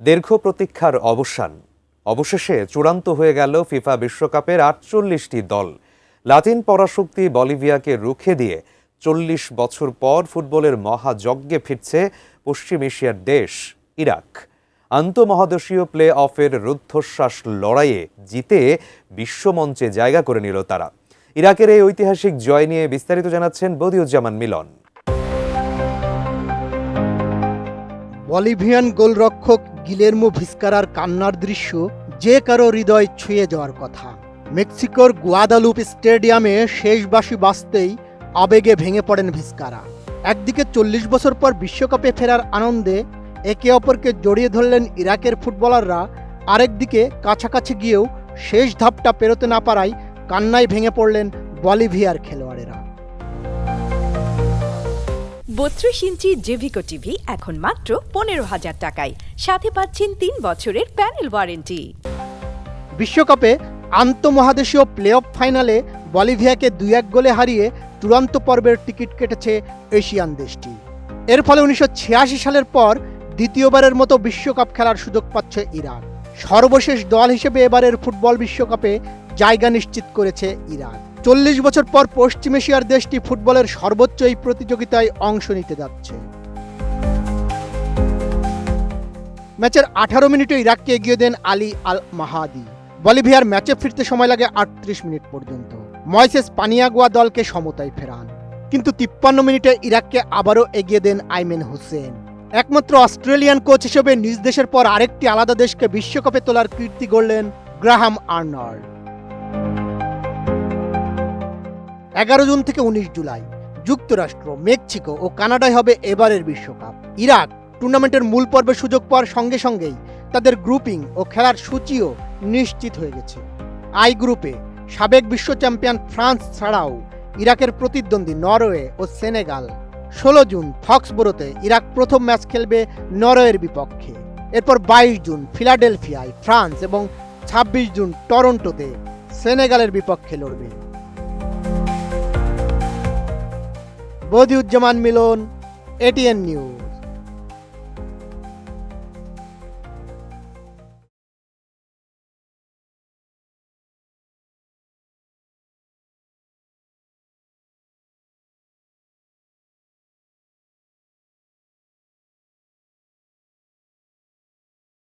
দীর্ঘ প্রতীক্ষার অবসান অবশেষে চূড়ান্ত হয়ে গেল ফিফা বিশ্বকাপের ৪৮টি দল। লাতিন পরাশক্তি বলিভিয়াকে রুখে দিয়ে ৪০ বছর পর ফুটবলের মহাযজ্ঞে ফিরছে পশ্চিম এশিয়ার দেশ ইরাক। আন্তঃমহাদেশীয় প্লে অফের রুদ্ধশ্বাস লড়াইয়ে জিতে বিশ্বমঞ্চে জায়গা করে নিল তারা। ইরাকের এই ঐতিহাসিক জয় নিয়ে বিস্তারিত জানাচ্ছেন বদিউজ্জামান মিলন। বলিভিয়ান গোলরক্ষক গিলেরমো ভিস্কারার কান্নার দৃশ্য যে কারো হৃদয় ছুঁয়ে যাওয়ার কথা। মেক্সিকোর গুয়াদালুপ স্টেডিয়ামে শেষ বাঁশি বাজতেই আবেগে ভেঙে পড়েন ভিস্কারা। একদিকে ৪০ বছর পর বিশ্বকাপে ফেরার আনন্দে একে অপরকে জড়িয়ে ধরলেন ইরাকের ফুটবলাররা, আরেকদিকে কাছাকাছি গিয়েও শেষ ধাপটা পেরোতে না পারায় কান্নায় ভেঙে পড়লেন বলিভিয়ার খেলোয়াড়েরা। ৩২ ইঞ্চি জেভিকো টিভি এখন মাত্র ১৫,০০০ টাকায়, সাথে পাচ্ছেন ৩ বছরের প্যানেল ওয়ারেন্টি। বিশ্বকাপে আন্তঃমহাদেশীয় প্লে অফ ফাইনালে বলিভিয়াকে ২-১ গোলে হারিয়ে চূড়ান্ত পর্বের টিকিট কেটেছে এশিয়ান দেশটি। এর ফলে ১৯৮৬ সালের পর দ্বিতীয়বারের মতো বিশ্বকাপ খেলার সুযোগ পাচ্ছে ইরাক। সর্বশেষ দল হিসেবে এবারের ফুটবল বিশ্বকাপে জায়গা নিশ্চিত করেছে ইরাক। ৪০ বছর পর পশ্চিম এশিয়ার দেশটি ফুটবলের সর্বোচ্চ এই প্রতিযোগিতায় অংশ নিতে যাচ্ছে। ম্যাচের ১৮ মিনিটে ইরাককে এগিয়ে দেন আলী আল মাহাদি। বলিভিয়ার ম্যাচে ফিরতে সময় লাগে ৩৮ মিনিট পর্যন্ত। ময়সেস পানিয়াগুয়া দলকে সমতায় ফেরান, কিন্তু ৫৩ মিনিটে ইরাককে আবারও এগিয়ে দেন আইমেন হোসেন। একমাত্র অস্ট্রেলিয়ান কোচ হিসেবে নিজ দেশের পর আরেকটি আলাদা দেশকে বিশ্বকাপে তোলার কীর্তি গড়লেন গ্রাহাম আর্নল্ড। ১১ জুন থেকে ১৯ জুলাই যুক্তরাষ্ট্র, মেক্সিকো ও কানাডায় হবে এবারের বিশ্বকাপ। ইরাক টুর্নামেন্টের মূল পর্বে সুযোগ পাওয়ার সঙ্গে সঙ্গেই তাদের গ্রুপিং ও খেলার সূচিও নিশ্চিত হয়ে গেছে। আই গ্রুপে সাবেক বিশ্ব চ্যাম্পিয়ন ফ্রান্স ছাড়াও ইরাকের প্রতিদ্বন্দ্বী নরওয়ে ও সেনেগাল। ১৬ জুন ফক্সবোরোতে ইরাক প্রথম ম্যাচ খেলবে নরওয়ের বিপক্ষে। এরপর ২২ জুন ফিলাডেলফিয়ায় ফ্রান্স এবং ২৬ জুন টরন্টোতে সেনেগালের বিপক্ষে লড়বে। বদিউজ্জামান মিলন, এটিএন নিউজ।